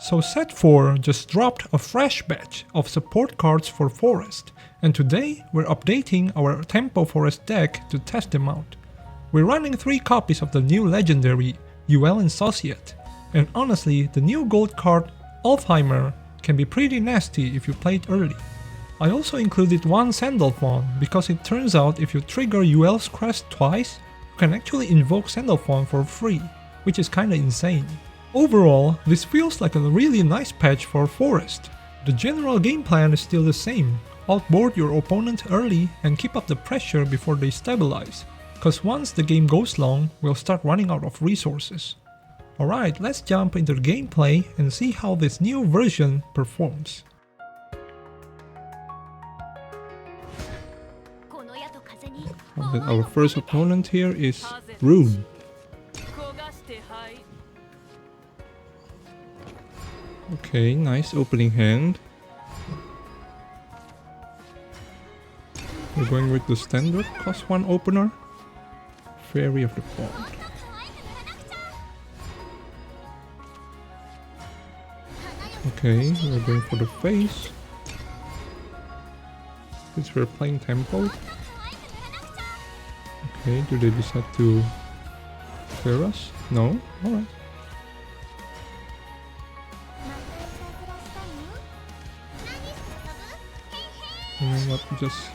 So set 4 just dropped a fresh batch of support cards for Forest, and today we're updating our Tempo Forest deck to test them out. We're running 3 copies of the new legendary Yuel Societte, and honestly the new gold card Alfheimr can be pretty nasty if you play it early. I also included one Sandalphon because it turns out if you trigger Yuel's Crest twice, you can actually invoke Sandalphon for free, which is kinda insane. Overall, this feels like a really nice patch for Forest. The general game plan is still the same, outboard your opponent early and keep up the pressure before they stabilize, cause once the game goes long, we'll start running out of resources. Alright, let's jump into the gameplay and see how this new version performs. Our first opponent here is Rune. Okay, nice opening hand. We're going with the standard cost 1 opener. Fairy of the Pond. Okay, we're going for the face. Since we're playing tempo. Okay, do they decide to clear us? No? Alright. You know what, just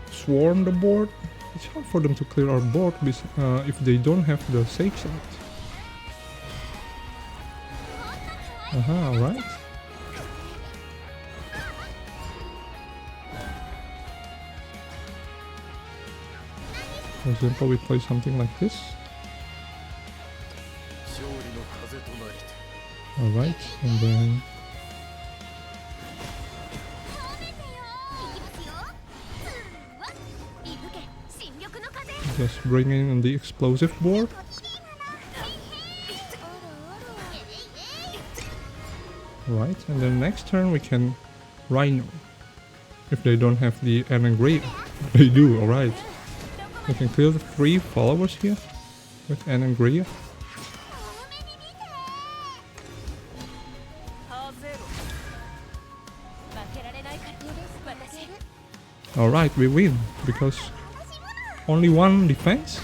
swarm the board. It's hard for them to clear our board if they don't have the safe side. Alright. For example, we play something like this. Alright, and then just bringing in the explosive board. Right, and then next turn we can Rhino. If they don't have the Anangria. They do, alright. We can clear the 3 followers here with Anangria. Alright, we win because only 1 defense.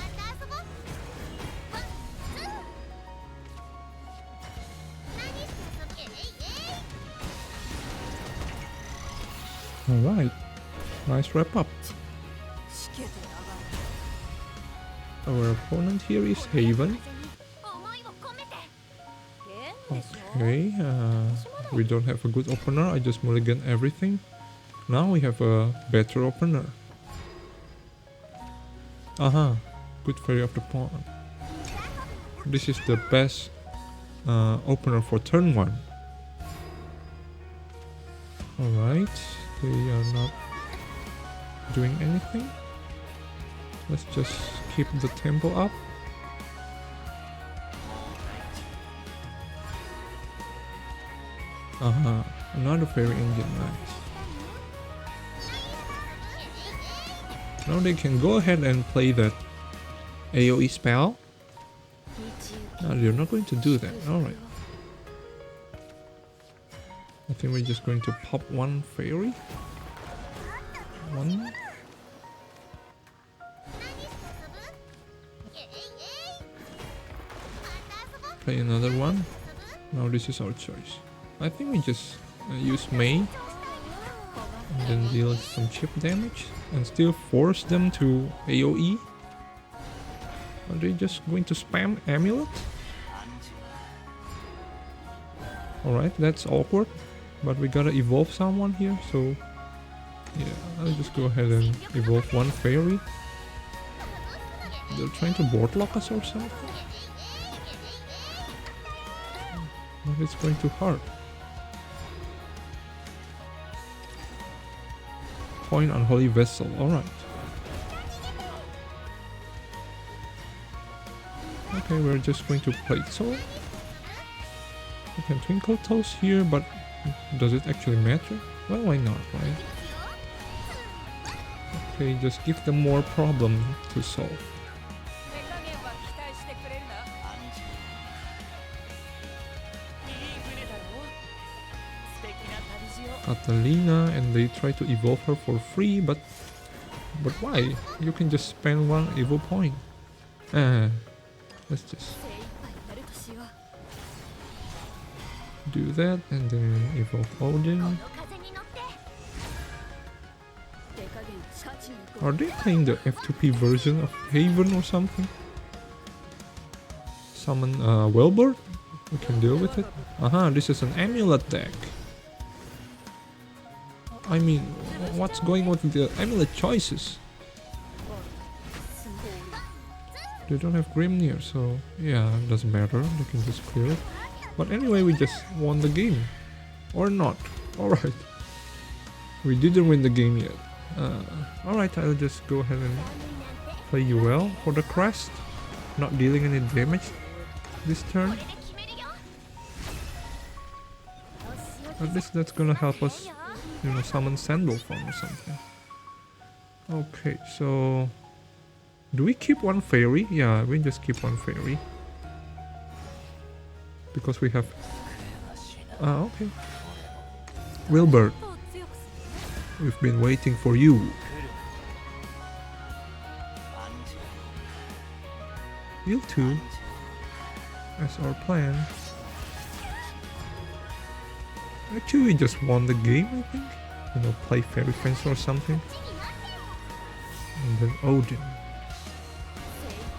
Alright, nice wrap up. Our opponent here is Haven. Okay, we don't have a good opener, I just mulligan everything. Now we have a better opener. Good Fairy of the Pond. This is the best opener for turn 1. Alright, they are not doing anything. Let's just keep the tempo up. Another Fairy Engine, nice. Now they can go ahead and play that AoE spell. No, they're not going to do that. Alright. I think we're just going to pop 1 Fairy. 1. Play another one. Now this is our choice. I think we just use May. And then deal some chip damage. And still force them to AoE. Are they just going to spam Amulet? Alright, that's awkward. But we gotta evolve someone here, so yeah, I'll just go ahead and evolve 1 Fairy. They're trying to board lock us or something. But it's going too hard. Point Unholy Vessel, alright. Okay, we're just going to Plate Soul. We can Twinkle Toes here, but does it actually matter? Well, why not, right? Okay, just give them more problem to solve. Catalina, and they try to evolve her for free, but why? You can just spend one evo point. Let's just do that and then evolve Odin. Are they playing the F2P version of Haven or something? Summon Wellbird? We can deal with it. This is an amulet deck. I mean, what's going on with the amulet choices? They don't have Grimnir, so yeah, it doesn't matter. They can just clear it. But anyway, we just won the game. Or not. Alright. We didn't win the game yet. Alright, I'll just go ahead and play Yuel for the crest. Not dealing any damage this turn. At least that's gonna help us, you know, summon Sandalphon or something. Okay, so do we keep one fairy? Yeah, we just keep one fairy. Because we have... okay. Wilbert, we've been waiting for you. Heal 2 as our plan. Actually, we just won the game, I think. You know, play Fairy Fence or something. And then Odin.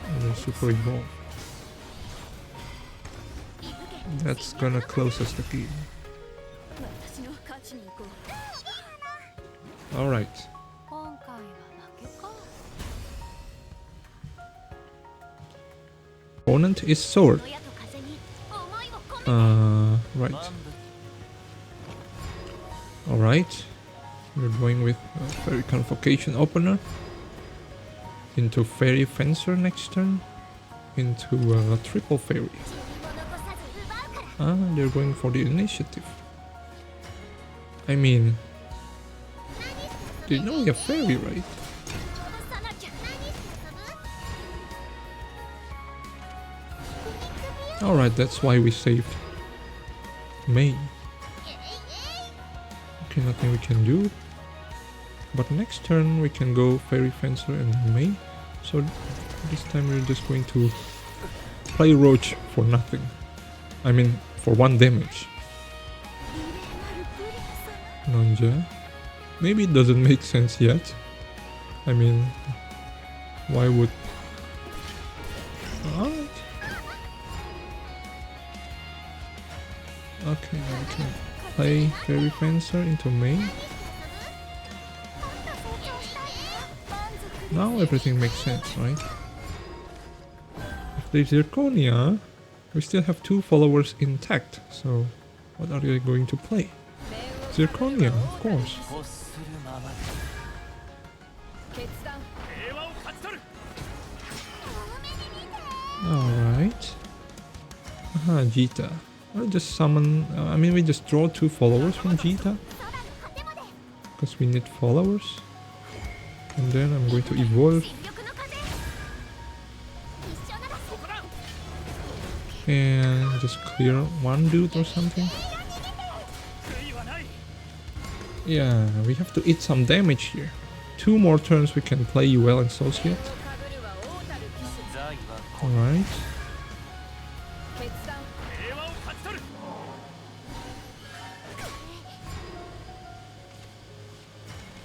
And then Super Evolve. That's gonna close us the game. Alright. Opponent is Sword. Right. Alright. We're going with Fairy Convocation Opener. Into Fairy Fencer next turn. Into Triple Fairy. They're going for the initiative. I mean, they know we have Fairy, right? Alright, that's why we saved May. Okay, nothing we can do. But next turn we can go Fairy Fencer and May. So this time we're just going to play Roach for nothing. I mean, for 1 damage. Nanja. Maybe it doesn't make sense yet. I mean, why would... Alright. Okay, now we can play Fairy Fencer into May. Now everything makes sense, right? If there's Zirconia, we still have 2 followers intact, so what are they going to play? Zirconia, of course. Alright. Jita. I'll just summon... I mean, we just draw 2 followers from Jita. Because we need followers. And then I'm going to evolve. And just clear 1 dude or something. Yeah, we have to eat some damage here. 2 more turns we can play Yuel Societte. Alright.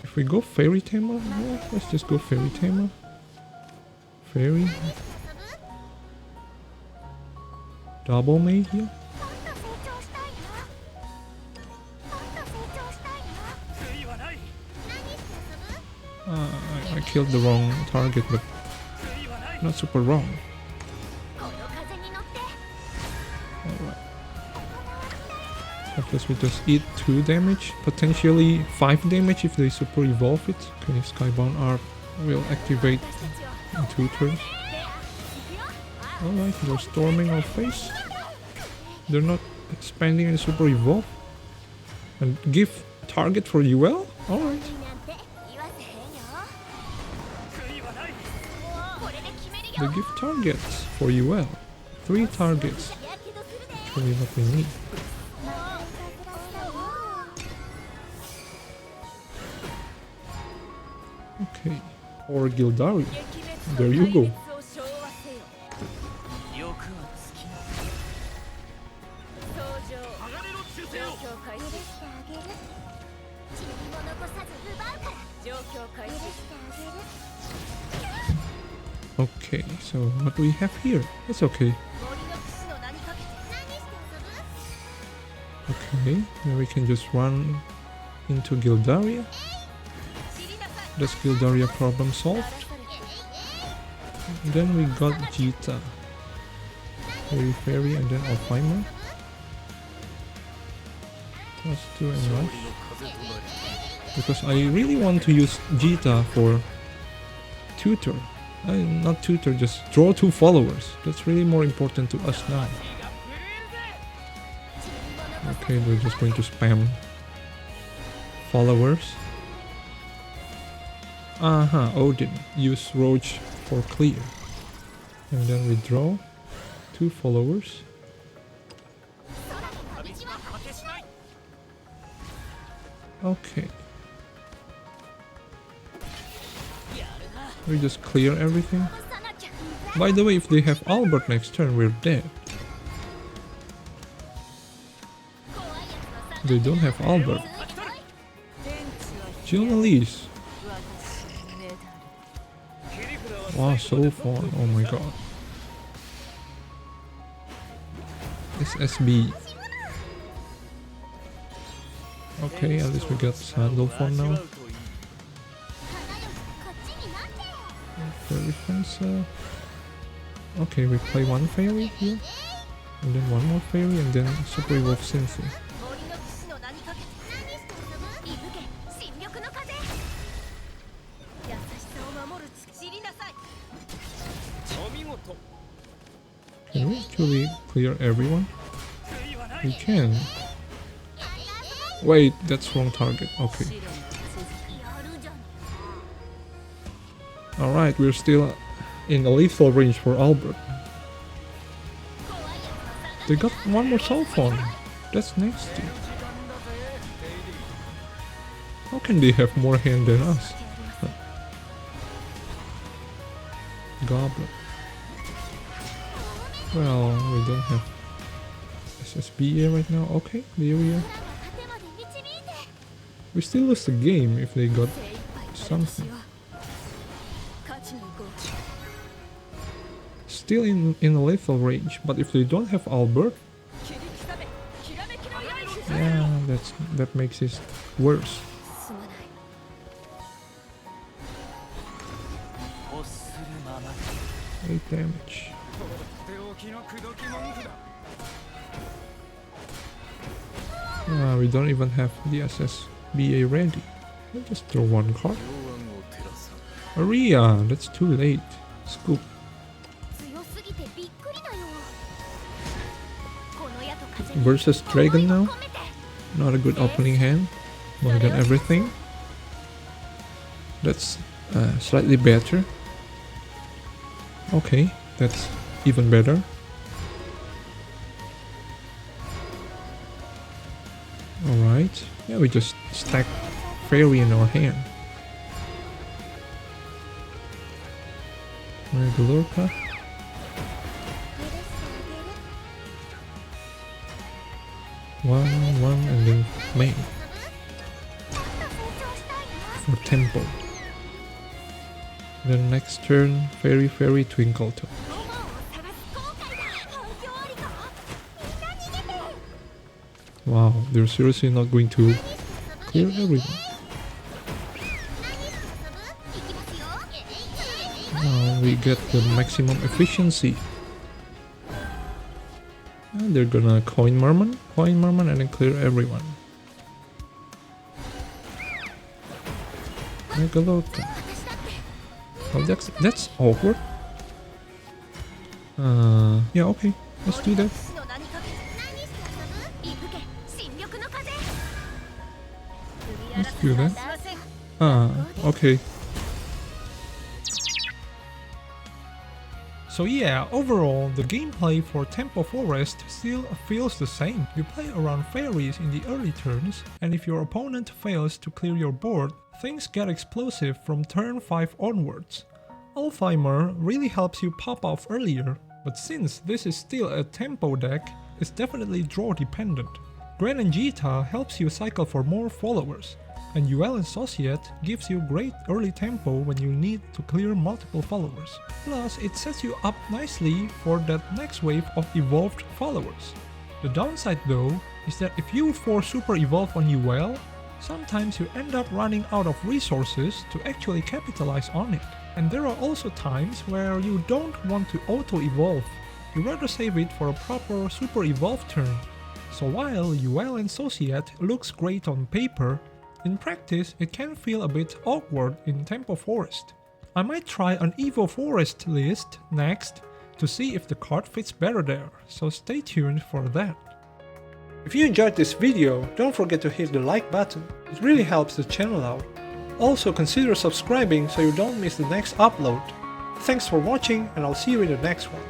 If we go Fairy Tamer, yeah, let's just go Fairy Tamer. Fairy. Double May here. I killed the wrong target, but not super wrong. Alright. I guess we just eat 2 damage, potentially 5 damage if they super evolve it. Okay, Skybound Arp will activate in 2 turns. Alright, they're storming our face. They're not expanding and super evolve. And give target for Yuel? Alright. They give targets for Yuel. 3 targets. Actually what we need. Okay. Or Gildaria. There you go. Okay, so what do we have here? It's okay. Okay, then we can just run into Gildaria. That's Gildaria problem solved. And then we got Jita. Fairy and then Alfheimr. Plus 2 and rush. Because I really want to use Jita for tutor. Not tutor, just draw 2 followers. That's really more important to us now. Okay, we're just going to spam followers. Odin. Use Roach for clear. And then we draw 2 followers. Okay. We just clear everything. By the way, if they have Albert next turn, we're dead. They don't have Albert. Elise. Wow, so fun. Oh my god. SSB. Okay, at least we got Sandalphon now. Fairy Fencer. Okay, we play 1 fairy here. And then 1 more fairy and then Super Evolve Synthi. Can we actually clear everyone? We can. Wait, that's wrong target. Okay. Alright, we're still in a lethal range for Albert. They got 1 more Sandalphon. That's nasty. How can they have more hand than us? Goblin. Well, we don't have SSBA right now. Okay, there we are. We still lose the game if they got something. Still in a lethal range, but if they don't have Albert, yeah, that makes it worse. 8 damage. We don't even have the SSBA ready. I'll just throw 1 card. Aria, that's too late. Scoop. Versus Dragon now. Not a good opening hand. More than everything. That's slightly better. Okay, that's even better. Alright. Yeah, we just stack fairy in our hand. Regulorca. One, and then May. For tempo. Then next turn, Fairy Twinkle Toes. Wow, they're seriously not going to clear everything. Now we get the maximum efficiency. And they're gonna coin Merman and then clear everyone. Megaloka. Oh, that's awkward. Yeah, okay, let's do that. Let's do that. Okay. So yeah, overall, the gameplay for Temple Forest still feels the same. You play around fairies in the early turns, and if your opponent fails to clear your board, things get explosive from turn 5 onwards. Alfheimr really helps you pop off earlier, but since this is still a tempo deck, it's definitely draw dependent. Gren and Jita helps you cycle for more followers, and Yuel Societte gives you great early tempo when you need to clear multiple followers. Plus, it sets you up nicely for that next wave of evolved followers. The downside though is that if you force super evolve on Yuel, sometimes you end up running out of resources to actually capitalize on it. And there are also times where you don't want to auto-evolve, you rather save it for a proper super evolve turn. So while Yuel and Societte looks great on paper, in practice it can feel a bit awkward in Tempo Forest. I might try an Evo Forest list next to see if the card fits better there, so stay tuned for that. If you enjoyed this video, don't forget to hit the like button, it really helps the channel out. Also consider subscribing so you don't miss the next upload. Thanks for watching and I'll see you in the next one.